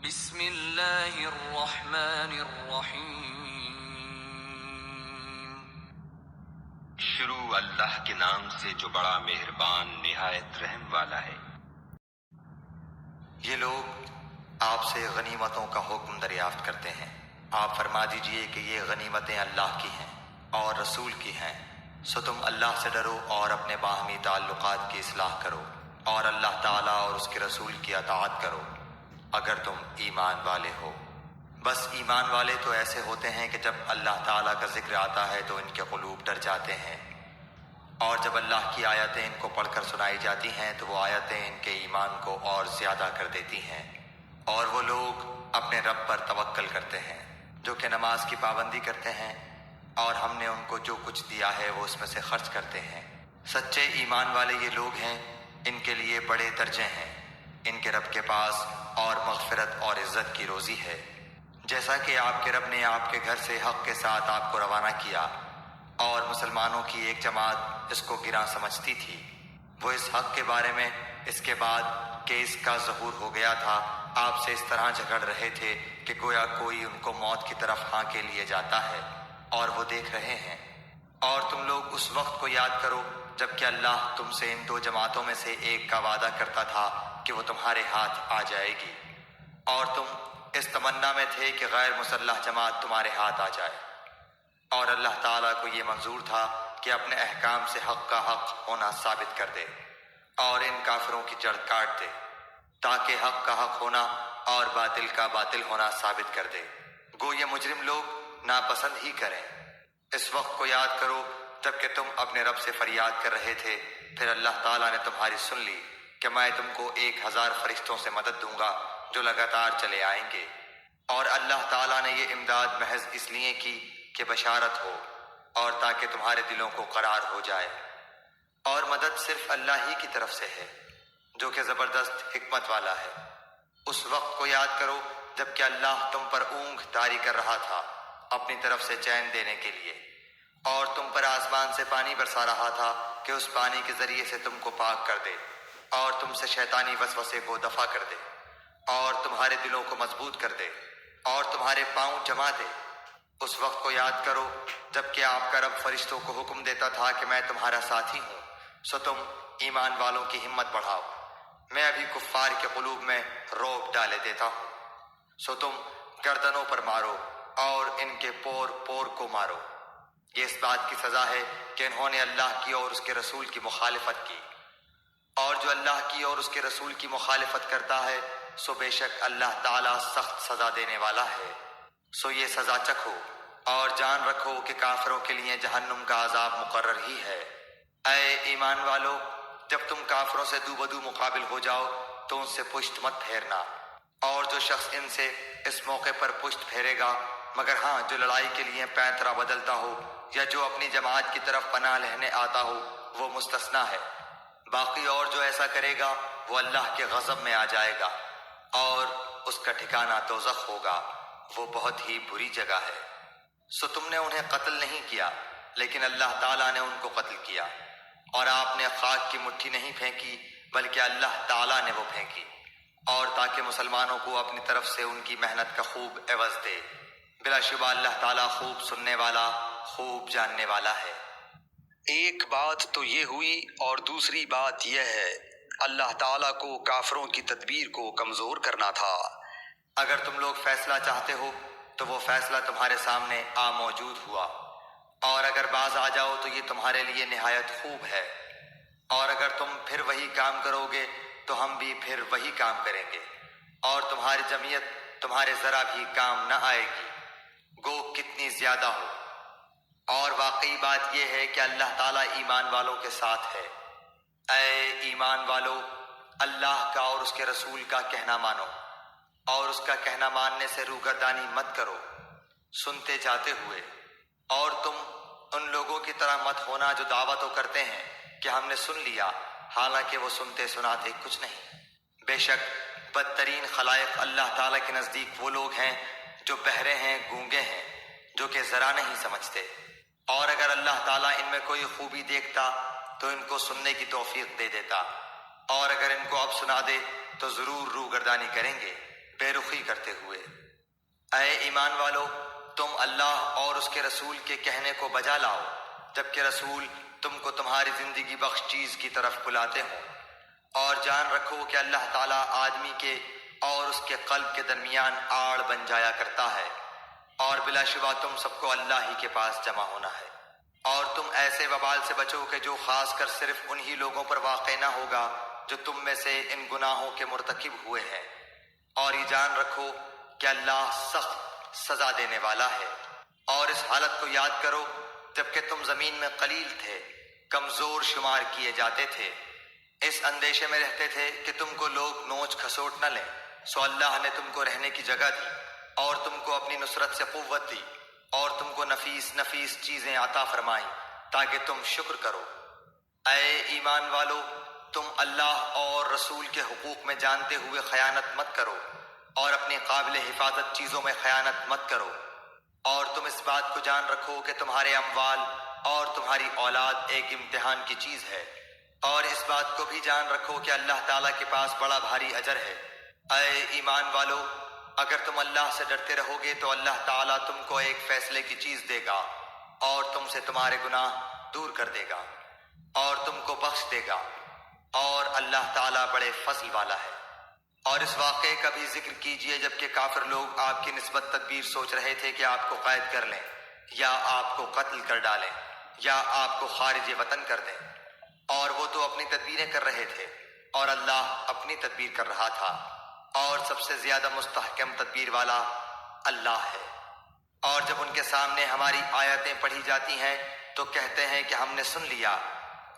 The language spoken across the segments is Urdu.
بسم اللہ الرحمن الرحیم۔ شروع اللہ کے نام سے جو بڑا مہربان نہایت رحم والا ہے۔ یہ لوگ آپ سے غنیمتوں کا حکم دریافت کرتے ہیں، آپ فرما دیجئے کہ یہ غنیمتیں اللہ کی ہیں اور رسول کی ہیں، سو تم اللہ سے ڈرو اور اپنے باہمی تعلقات کی اصلاح کرو اور اللہ تعالیٰ اور اس کے رسول کی اطاعت کرو اگر تم ایمان والے ہو۔ بس ایمان والے تو ایسے ہوتے ہیں کہ جب اللہ تعالیٰ کا ذکر آتا ہے تو ان کے قلوب ڈر جاتے ہیں، اور جب اللہ کی آیتیں ان کو پڑھ کر سنائی جاتی ہیں تو وہ آیتیں ان کے ایمان کو اور زیادہ کر دیتی ہیں، اور وہ لوگ اپنے رب پر توکل کرتے ہیں جو کہ نماز کی پابندی کرتے ہیں، اور ہم نے ان کو جو کچھ دیا ہے وہ اس میں سے خرچ کرتے ہیں۔ سچے ایمان والے یہ لوگ ہیں، ان کے لیے بڑے درجے ہیں ان کے رب کے پاس، اور مغفرت اور عزت کی روزی ہے۔ جیسا کہ آپ کے رب نے آپ کے گھر سے حق کے ساتھ آپ کو روانہ کیا، اور مسلمانوں کی ایک جماعت اس کو گراں سمجھتی تھی، وہ اس حق کے بارے میں اس کے بعد کہ اس کا ظہور ہو گیا تھا آپ سے اس طرح جھگڑ رہے تھے کہ گویا کوئی ان کو موت کی طرف ہانکے لیے جاتا ہے، اور وہ دیکھ رہے ہیں۔ اور تم لوگ اس وقت کو یاد کرو جب کہ اللہ تم سے ان دو جماعتوں میں سے ایک کا وعدہ کرتا تھا کہ وہ تمہارے ہاتھ آ جائے گی، اور تم اس تمنا میں تھے کہ غیر مسلح جماعت تمہارے ہاتھ آ جائے، اور اللہ تعالیٰ کو یہ منظور تھا کہ اپنے احکام سے حق کا حق ہونا ثابت کر دے اور ان کافروں کی جڑ کاٹ دے، تاکہ حق کا حق ہونا اور باطل کا باطل ہونا ثابت کر دے، گو یہ مجرم لوگ ناپسند ہی کریں۔ اس وقت کو یاد کرو جب کہ تم اپنے رب سے فریاد کر رہے تھے، پھر اللہ تعالیٰ نے تمہاری سن لی کہ میں تم کو 1000 فرشتوں سے مدد دوں گا جو لگاتار چلے آئیں گے، اور اللہ تعالیٰ نے یہ امداد محض اس لیے کی کہ بشارت ہو اور تاکہ تمہارے دلوں کو قرار ہو جائے، اور مدد صرف اللہ ہی کی طرف سے ہے جو کہ زبردست حکمت والا ہے۔ اس وقت کو یاد کرو جب کہ اللہ تم پر اونگ طاری کر رہا تھا اپنی طرف سے چین دینے کے لیے، اور تم پر آسمان سے پانی برسا رہا تھا کہ اس پانی کے ذریعے سے تم کو پاک کر دے اور تم سے شیطانی وسوسے کو دفع کر دے اور تمہارے دلوں کو مضبوط کر دے اور تمہارے پاؤں جما دے۔ اس وقت کو یاد کرو جب کہ آپ کا رب فرشتوں کو حکم دیتا تھا کہ میں تمہارا ساتھی ہوں، سو تم ایمان والوں کی ہمت بڑھاؤ، میں ابھی کفار کے قلوب میں رعب ڈالے دیتا ہوں، سو تم گردنوں پر مارو اور ان کے پور پور کو مارو۔ یہ اس بات کی سزا ہے کہ انہوں نے اللہ کی اور اس کے رسول کی مخالفت کی، اور جو اللہ کی اور اس کے رسول کی مخالفت کرتا ہے سو بے شک اللہ تعالیٰ سخت سزا دینے والا ہے۔ سو یہ سزا چکھو اور جان رکھو کہ کافروں کے لیے جہنم کا عذاب مقرر ہی ہے۔ اے ایمان والو، جب تم کافروں سے دو بدو مقابل ہو جاؤ تو ان سے پشت مت پھیرنا، اور جو شخص ان سے اس موقع پر پشت پھیرے گا، مگر ہاں جو لڑائی کے لیے پینترا بدلتا ہو یا جو اپنی جماعت کی طرف پناہ لینے آتا ہو، وہ مستثنیٰ ہے۔ باقی اور جو ایسا کرے گا وہ اللہ کے غضب میں آ جائے گا، اور اس کا ٹھکانہ دوزخ ہوگا، وہ بہت ہی بری جگہ ہے۔ سو تم نے انہیں قتل نہیں کیا لیکن اللہ تعالیٰ نے ان کو قتل کیا، اور آپ نے خاک کی مٹھی نہیں پھینکی بلکہ اللہ تعالیٰ نے وہ پھینکی، اور تاکہ مسلمانوں کو اپنی طرف سے ان کی محنت کا خوب عوض دے۔ بلا شبہ اللہ تعالیٰ خوب سننے والا، خوب جاننے والا ہے۔ ایک بات تو یہ ہوئی، اور دوسری بات یہ ہے اللہ تعالیٰ کو کافروں کی تدبیر کو کمزور کرنا تھا۔ اگر تم لوگ فیصلہ چاہتے ہو تو وہ فیصلہ تمہارے سامنے موجود ہوا، اور اگر باز آ جاؤ تو یہ تمہارے لیے نہایت خوب ہے، اور اگر تم پھر وہی کام کرو گے تو ہم بھی پھر وہی کام کریں گے، اور تمہاری جمعیت تمہارے ذرا بھی کام نہ آئے گی، گو کتنی زیادہ ہو۔ اور واقعی بات یہ ہے کہ اللہ تعالیٰ ایمان والوں کے ساتھ ہے۔ اے ایمان والو، اللہ کا اور اس کے رسول کا کہنا مانو، اور اس کا کہنا ماننے سے روگردانی مت کرو سنتے جاتے ہوئے، اور تم ان لوگوں کی طرح مت ہونا جو دعویٰ تو کرتے ہیں کہ ہم نے سن لیا، حالانکہ وہ سنتے سناتے کچھ نہیں۔ بے شک بدترین خلائق اللہ تعالیٰ کے نزدیک وہ لوگ ہیں جو بہرے ہیں، گونگے ہیں، جو کہ ذرا نہیں سمجھتے، اور اگر اللہ تعالیٰ ان میں کوئی خوبی دیکھتا تو ان کو سننے کی توفیق دے دیتا، اور اگر ان کو اب سنا دے تو ضرور روگردانی کریں گے، بے رخی کرتے ایمان والو، تم اللہ اور اس کے رسول کے کہنے کو بجا لاؤ جبکہ رسول تم کو تمہاری زندگی بخش چیز کی طرف بلاتے ہوں، اور جان رکھو کہ اللہ تعالیٰ آدمی کے اور اس کے قلب کے درمیان آڑ بن جایا کرتا ہے، اور بلا شبہ تم سب کو اللہ ہی کے پاس جمع ہونا ہے۔ اور تم ایسے وبال سے بچو کہ جو خاص کر صرف انہی لوگوں پر واقع نہ ہوگا جو تم میں سے ان گناہوں کے مرتکب ہوئے ہیں، اور یہ جان رکھو کہ اللہ سخت سزا دینے والا ہے۔ اور اس حالت کو یاد کرو جبکہ تم زمین میں قلیل تھے، کمزور شمار کیے جاتے تھے، اس اندیشے میں رہتے تھے کہ تم کو لوگ نوچ کھسوٹ نہ لیں، سو اللہ نے تم کو رہنے کی جگہ دی اور تم کو اپنی نصرت سے قوت دی اور تم کو نفیس نفیس چیزیں عطا فرمائیں تاکہ تم شکر کرو۔ اے ایمان والو، تم اللہ اور رسول کے حقوق میں جانتے ہوئے خیانت مت کرو اور اپنی قابل حفاظت چیزوں میں خیانت مت کرو، اور تم اس بات کو جان رکھو کہ تمہارے اموال اور تمہاری اولاد ایک امتحان کی چیز ہے، اور اس بات کو بھی جان رکھو کہ اللہ تعالیٰ کے پاس بڑا بھاری اجر ہے۔ اے ایمان والو، اگر تم اللہ سے ڈرتے رہو گے تو اللہ تعالیٰ تم کو ایک فیصلے کی چیز دے گا اور تم سے تمہارے گناہ دور کر دے گا اور تم کو بخش دے گا، اور اللہ تعالیٰ بڑے فضل والا ہے۔ اور اس واقعے کا بھی ذکر کیجئے جبکہ کافر لوگ آپ کی نسبت تدبیر سوچ رہے تھے کہ آپ کو قید کر لیں یا آپ کو قتل کر ڈالیں یا آپ کو خارج وطن کر دیں، اور وہ تو اپنی تدبیریں کر رہے تھے اور اللہ اپنی تدبیر کر رہا تھا، اور سب سے زیادہ مستحکم تدبیر والا اللہ ہے۔ اور جب ان کے سامنے ہماری آیتیں پڑھی جاتی ہیں تو کہتے ہیں کہ ہم نے سن لیا،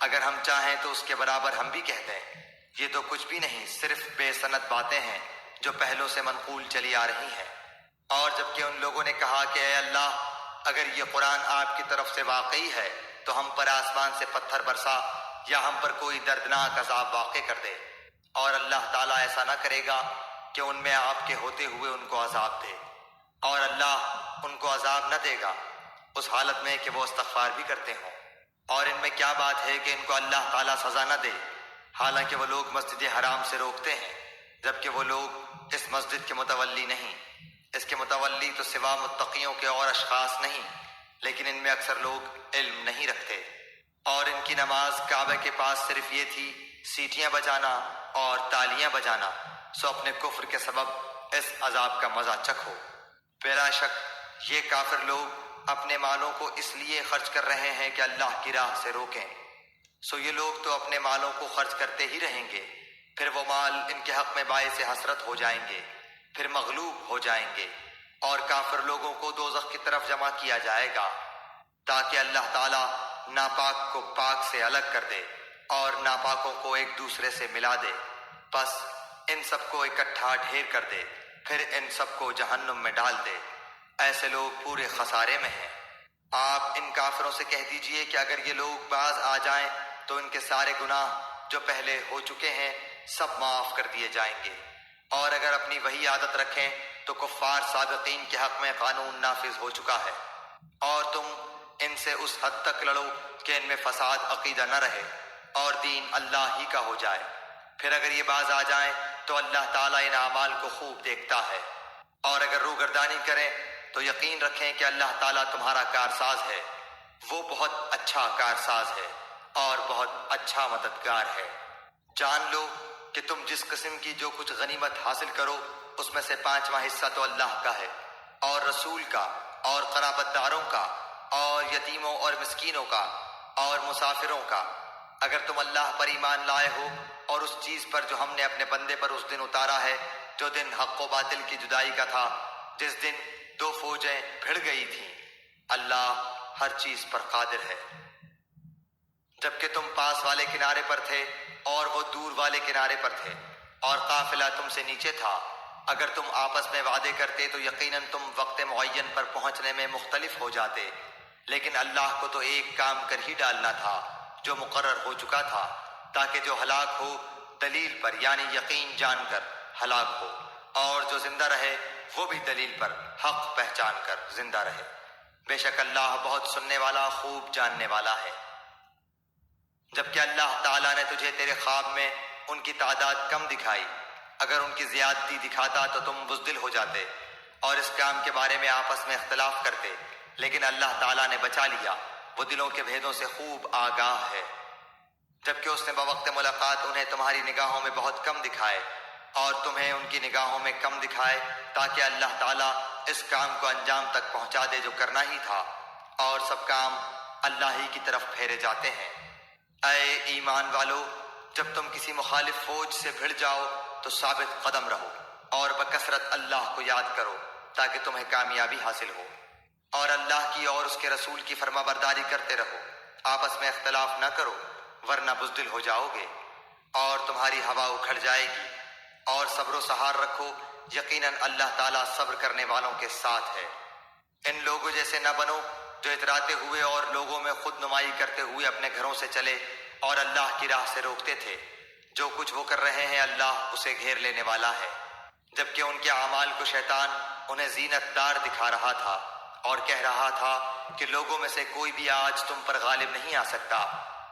اگر ہم چاہیں تو اس کے برابر ہم بھی کہہ دیں، یہ تو کچھ بھی نہیں، صرف بے سند باتیں ہیں جو پہلوں سے منقول چلی آ رہی ہیں۔ اور جبکہ ان لوگوں نے کہا کہ اے اللہ، اگر یہ قرآن آپ کی طرف سے واقعی ہے تو ہم پر آسمان سے پتھر برسا یا ہم پر کوئی دردناک عذاب واقع کر دے، اور اللہ تعالیٰ ایسا نہ کرے گا کہ ان میں آپ کے ہوتے ہوئے ان کو عذاب دے، اور اللہ ان کو عذاب نہ دے گا اس حالت میں کہ وہ استغفار بھی کرتے ہوں۔ اور ان میں کیا بات ہے کہ ان کو اللہ تعالیٰ سزا نہ دے، حالانکہ وہ لوگ مسجد حرام سے روکتے ہیں جبکہ وہ لوگ اس مسجد کے متولی نہیں، اس کے متولی تو سوا متقیوں کے اور اشخاص نہیں، لیکن ان میں اکثر لوگ علم نہیں رکھتے۔ اور ان کی نماز کعبہ کے پاس صرف یہ تھی سیٹیاں بجانا اور تالیاں بجانا، سو اپنے کفر کے سبب اس عذاب کا مزہ چکھو۔ بلا شک یہ کافر لوگ اپنے مالوں کو اس لیے خرچ کر رہے ہیں کہ اللہ کی راہ سے روکیں، سو یہ لوگ تو اپنے مالوں کو خرچ کرتے ہی رہیں گے، پھر وہ مال ان کے حق میں باعث حسرت ہو جائیں گے، پھر مغلوب ہو جائیں گے، اور کافر لوگوں کو دوزخ کی طرف جمع کیا جائے گا تاکہ اللہ تعالیٰ ناپاک کو پاک سے الگ کر دے اور ناپاکوں کو ایک دوسرے سے ملا دے، پس ان سب کو اکٹھا ڈھیر کر دے، پھر ان سب کو جہنم میں ڈال دے۔ ایسے لوگ پورے خسارے میں ہیں۔ آپ ان کافروں سے کہہ دیجئے کہ اگر یہ لوگ باز آ جائیں تو ان کے سارے گناہ جو پہلے ہو چکے ہیں سب معاف کر دیے جائیں گے، اور اگر اپنی وہی عادت رکھیں تو کفار سابقین کے حق میں قانون نافذ ہو چکا ہے، اور تم ان سے اس حد تک لڑو کہ ان میں فساد عقیدہ نہ رہے اور دین اللہ ہی کا ہو جائے، پھر اگر یہ باز آ جائیں تو اللہ تعالیٰ ان اعمال کو خوب دیکھتا ہے، اور اگر روگردانی کریں تو یقین رکھیں کہ اللہ تعالیٰ تمہارا کارساز ہے، وہ بہت اچھا کارساز ہے اور بہت اچھا مددگار ہے۔ جان لو کہ تم جس قسم کی جو کچھ غنیمت حاصل کرو اس میں سے 5واں حصہ تو اللہ کا ہے اور رسول کا اور قرابت داروں کا اور یتیموں اور مسکینوں کا اور مسافروں کا، اگر تم اللہ پر ایمان لائے ہو اور اس چیز پر جو ہم نے اپنے بندے پر اس دن اتارا ہے، جو دن حق و باطل کی جدائی کا تھا، جس دن 2 فوجیں بھڑ گئی تھیں۔ اللہ ہر چیز پر قادر ہے۔ جبکہ تم پاس والے کنارے پر تھے اور وہ دور والے کنارے پر تھے اور قافلہ تم سے نیچے تھا، اگر تم آپس میں وعدے کرتے تو یقیناً تم وقت معین پر پہنچنے میں مختلف ہو جاتے، لیکن اللہ کو تو ایک کام کر ہی ڈالنا تھا جو مقرر ہو چکا تھا، تاکہ جو ہلاک ہو دلیل پر یعنی یقین جان کر ہلاک ہو، اور جو زندہ رہے وہ بھی دلیل پر حق پہچان کر زندہ رہے۔ بے شک اللہ بہت سننے والا خوب جاننے والا ہے۔ جبکہ اللہ تعالیٰ نے تجھے تیرے خواب میں ان کی تعداد کم دکھائی، اگر ان کی زیادتی دکھاتا تو تم بزدل ہو جاتے، اور اس کام کے بارے میں آپس میں اختلاف کرتے، لیکن اللہ تعالیٰ نے بچا لیا، وہ دلوں کے بھیدوں سے خوب آگاہ ہے۔ جبکہ اس نے بوقت ملاقات انہیں تمہاری نگاہوں میں بہت کم دکھائے اور تمہیں ان کی نگاہوں میں کم دکھائے، تاکہ اللہ تعالیٰ اس کام کو انجام تک پہنچا دے جو کرنا ہی تھا، اور سب کام اللہ ہی کی طرف پھیرے جاتے ہیں۔ اے ایمان والو، جب تم کسی مخالف فوج سے بھڑ جاؤ تو ثابت قدم رہو اور بکثرت اللہ کو یاد کرو تاکہ تمہیں کامیابی حاصل ہو، اور اللہ کی اور اس کے رسول کی فرما برداری کرتے رہو، آپس میں اختلاف نہ کرو ورنہ بزدل ہو جاؤ گے اور تمہاری ہوا اکھڑ جائے گی، اور صبر و سہار رکھو، یقیناً اللہ تعالیٰ صبر کرنے والوں کے ساتھ ہے۔ ان لوگوں جیسے نہ بنو جو اتراتے ہوئے اور لوگوں میں خود نمائی کرتے ہوئے اپنے گھروں سے چلے اور اللہ کی راہ سے روکتے تھے۔ جو کچھ وہ کر رہے ہیں اللہ اسے گھیر لینے والا ہے۔ جبکہ ان کے اعمال کو شیطان انہیں زینت دار دکھا رہا تھا اور کہہ رہا تھا کہ لوگوں میں سے کوئی بھی آج تم پر غالب نہیں آ سکتا،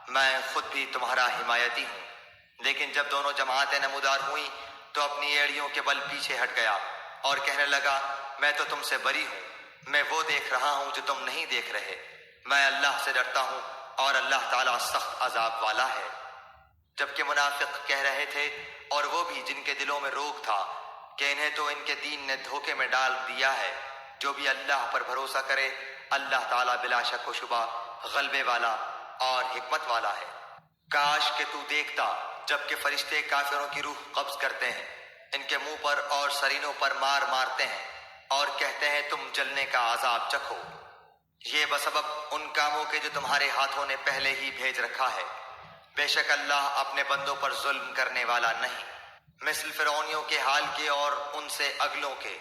میں خود بھی تمہارا حمایتی ہوں۔ لیکن جب دونوں جماعتیں نمودار ہوئیں تو اپنی ایڑیوں کے بل پیچھے ہٹ گیا اور کہنے لگا، میں تو تم سے بری ہوں، میں وہ دیکھ رہا ہوں جو تم نہیں دیکھ رہے، میں اللہ سے ڈرتا ہوں اور اللہ تعالیٰ سخت عذاب والا ہے۔ جبکہ منافق کہہ رہے تھے، اور وہ بھی جن کے دلوں میں روگ تھا، کہ انہیں تو ان کے دین نے دھوکے میں ڈال دیا ہے، جو بھی اللہ پر بھروسہ کرے اللہ تعالیٰ بلا شک و شبہ غلبے والا اور حکمت والا ہے۔ کاش کہ تو دیکھتا جبکہ فرشتے کافروں کی روح قبض کرتے ہیں، ان کے منہ پر اور سرینوں پر مارتے ہیں اور کہتے ہیں تم جلنے کا عذاب چکھو، یہ بسبب ان کاموں کے جو تمہارے ہاتھوں نے پہلے ہی بھیج رکھا ہے۔ بے شک اللہ اپنے بندوں پر ظلم کرنے والا نہیں۔ مثل فرعونیوں کے حال کے اور ان سے اگلوں کے،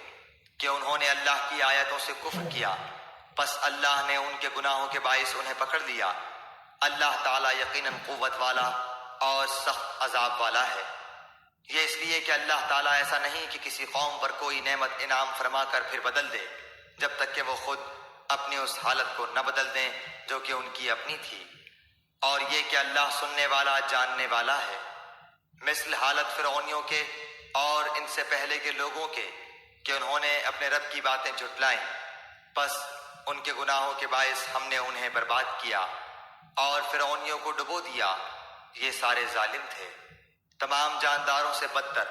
کہ انہوں نے اللہ کی آیتوں سے کفر کیا، پس اللہ نے ان کے گناہوں کے باعث انہیں پکڑ لیا۔ اللہ تعالیٰ یقیناً قوت والا اور سخت عذاب والا ہے۔ یہ اس لیے کہ اللہ تعالیٰ ایسا نہیں کہ کسی قوم پر کوئی نعمت انعام فرما کر پھر بدل دے، جب تک کہ وہ خود اپنی اس حالت کو نہ بدل دیں جو کہ ان کی اپنی تھی، اور یہ کہ اللہ سننے والا جاننے والا ہے۔ مثل حالت فرعونیوں کے اور ان سے پہلے کے لوگوں کے، کہ انہوں نے اپنے رب کی باتیں جھٹلائیں، پس ان کے گناہوں کے باعث ہم نے انہیں برباد کیا اور فرعونیوں کو ڈبو دیا، یہ سارے ظالم تھے۔ تمام جانداروں سے بدتر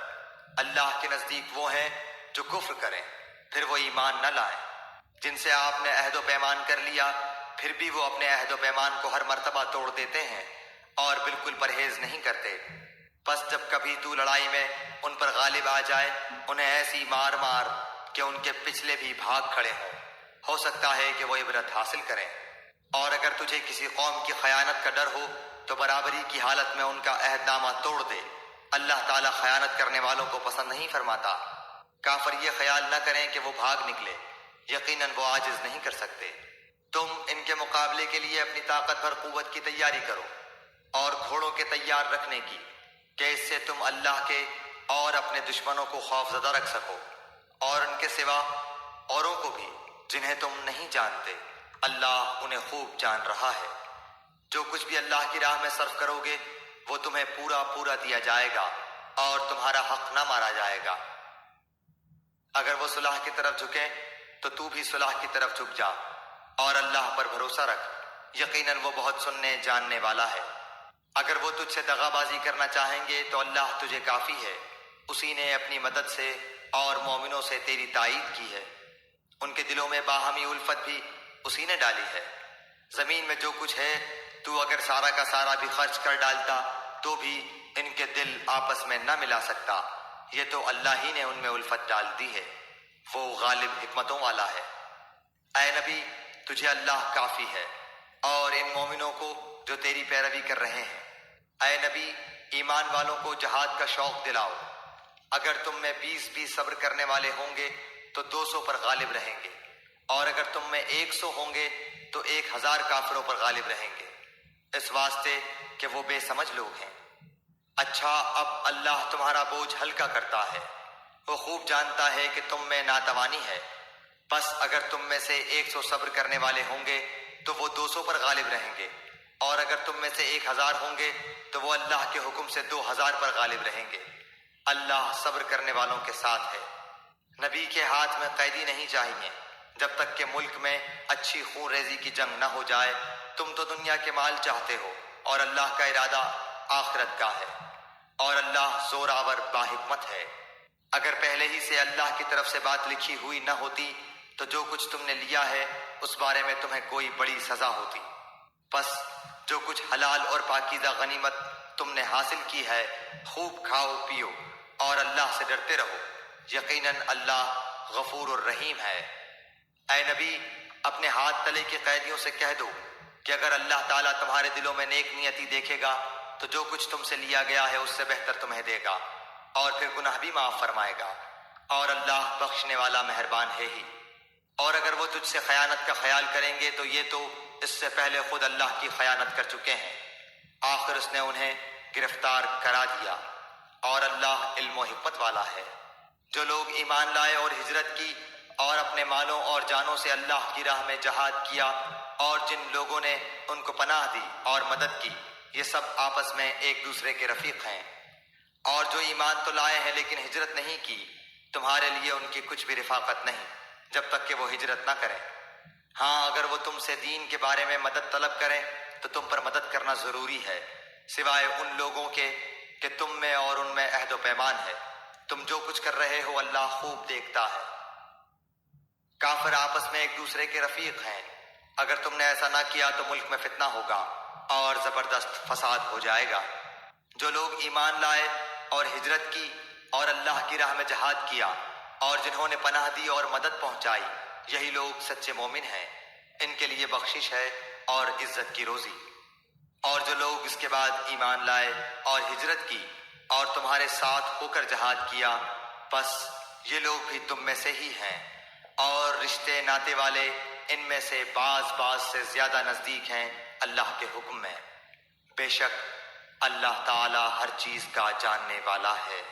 اللہ کے نزدیک وہ ہیں جو کفر کریں پھر وہ ایمان نہ لائیں، جن سے آپ نے عہد و پیمان کر لیا، پھر بھی وہ اپنے عہد و پیمان کو ہر مرتبہ توڑ دیتے ہیں اور بالکل پرہیز نہیں کرتے۔ پس جب کبھی تو لڑائی میں ان پر غالب آ جائے، انہیں ایسی مار کہ ان کے پچھلے بھی بھاگ کھڑے ہوں، ہو سکتا ہے کہ وہ عبرت حاصل کریں۔ اور اگر تجھے کسی قوم کی خیانت کا ڈر ہو تو برابری کی حالت میں ان کا عہد نامہ توڑ دے، اللہ تعالیٰ خیانت کرنے والوں کو پسند نہیں فرماتا۔ کافر یہ خیال نہ کریں کہ وہ بھاگ نکلے، یقیناً وہ عاجز نہیں کر سکتے۔ تم ان کے مقابلے کے لیے اپنی طاقت بھر قوت کی تیاری کرو اور گھوڑوں کے تیار رکھنے کی، کہ اس سے تم اللہ کے اور اپنے دشمنوں کو خوف زدہ رکھ سکو، اور ان کے سوا اوروں کو بھی جنہیں تم نہیں جانتے، اللہ انہیں خوب جان رہا ہے۔ جو کچھ بھی اللہ کی راہ میں صرف کرو گے وہ تمہیں پورا پورا دیا جائے گا اور تمہارا حق نہ مارا جائے گا۔ اگر وہ صلح کی طرف جھکیں تو تو بھی صلح کی طرف جھک جا اور اللہ پر بھروسہ رکھ، یقیناً وہ بہت سننے جاننے والا ہے۔ اگر وہ تجھ سے دغا بازی کرنا چاہیں گے تو اللہ تجھے کافی ہے، اسی نے اپنی مدد سے اور مومنوں سے تیری تائید کی ہے۔ ان کے دلوں میں باہمی الفت بھی اسی نے ڈالی ہے۔ زمین میں جو کچھ ہے تو اگر سارا کا سارا بھی خرچ کر ڈالتا تو بھی ان کے دل آپس میں نہ ملا سکتا، یہ تو اللہ ہی نے ان میں الفت ڈال دی ہے، وہ غالب حکمتوں والا ہے۔ اے نبی، تجھے اللہ کافی ہے اور ان مومنوں کو جو تیری پیروی کر رہے ہیں۔ اے نبی، ایمان والوں کو جہاد کا شوق دلاؤ۔ اگر تم میں 20 صبر کرنے والے ہوں گے تو 200 پر غالب رہیں گے، اور اگر تم میں 100 ہوں گے تو 1000 کافروں پر غالب رہیں گے، اس واسطے کہ وہ بے سمجھ لوگ ہیں۔ اچھا، اب اللہ تمہارا بوجھ ہلکا کرتا ہے، وہ خوب جانتا ہے کہ تم میں ناتوانی ہے، بس اگر تم میں سے 100 صبر کرنے والے ہوں گے تو وہ 200 پر غالب رہیں گے، اور اگر تم میں سے 1000 ہوں گے تو وہ اللہ کے حکم سے 2000 پر غالب رہیں گے۔ اللہ صبر کرنے والوں کے ساتھ ہے۔ نبی کے ہاتھ میں قیدی نہیں چاہیے جب تک کہ ملک میں اچھی خون ریزی کی جنگ نہ ہو جائے۔ تم تو دنیا کے مال چاہتے ہو اور اللہ کا ارادہ آخرت کا ہے، اور اللہ زور آور باحکمت ہے۔ اگر پہلے ہی سے اللہ کی طرف سے بات لکھی ہوئی نہ ہوتی تو جو کچھ تم نے لیا ہے اس بارے میں تمہیں کوئی بڑی سزا ہوتی۔ پس جو کچھ حلال اور پاکیزہ غنیمت تم نے حاصل کی ہے خوب کھاؤ پیو اور اللہ سے ڈرتے رہو، یقیناً اللہ غفور الرحیم ہے۔ اے نبی، اپنے ہاتھ تلے کے قیدیوں سے کہہ دو کہ اگر اللہ تعالیٰ تمہارے دلوں میں نیک نیتی دیکھے گا تو جو کچھ تم سے لیا گیا ہے اس سے بہتر تمہیں دے گا، اور پھر گناہ بھی معاف فرمائے گا، اور اللہ بخشنے والا مہربان ہے ہی۔ اور اگر وہ تجھ سے خیانت کا خیال کریں گے تو یہ تو اس سے پہلے خود اللہ کی خیانت کر چکے ہیں، آخر اس نے انہیں گرفتار کرا دیا، اور اللہ علم و حکمت والا ہے۔ جو لوگ ایمان لائے اور ہجرت کی اور اپنے مالوں اور جانوں سے اللہ کی راہ میں جہاد کیا، اور جن لوگوں نے ان کو پناہ دی اور مدد کی، یہ سب آپس میں ایک دوسرے کے رفیق ہیں۔ اور جو ایمان تو لائے ہیں لیکن ہجرت نہیں کی، تمہارے لیے ان کی کچھ بھی رفاقت نہیں جب تک کہ وہ ہجرت نہ کریں۔ ہاں، اگر وہ تم سے دین کے بارے میں مدد طلب کریں تو تم پر مدد کرنا ضروری ہے، سوائے ان لوگوں کے کہ تم میں اور ان میں عہد و پیمان ہے۔ تم جو کچھ کر رہے ہو اللہ خوب دیکھتا ہے۔ کافر آپس میں ایک دوسرے کے رفیق ہیں، اگر تم نے ایسا نہ کیا تو ملک میں فتنہ ہوگا اور زبردست فساد ہو جائے گا۔ جو لوگ ایمان لائے اور ہجرت کی اور اللہ کی راہ میں جہاد کیا، اور جنہوں نے پناہ دی اور مدد پہنچائی، یہی لوگ سچے مومن ہیں، ان کے لیے بخشش ہے اور عزت کی روزی۔ اور جو لوگ اس کے بعد ایمان لائے اور ہجرت کی اور تمہارے ساتھ ہو کر جہاد کیا، پس یہ لوگ بھی تم میں سے ہی ہیں، اور رشتے ناتے والے ان میں سے بعض سے زیادہ نزدیک ہیں اللہ کے حکم میں۔ بے شک اللہ تعالی ہر چیز کا جاننے والا ہے۔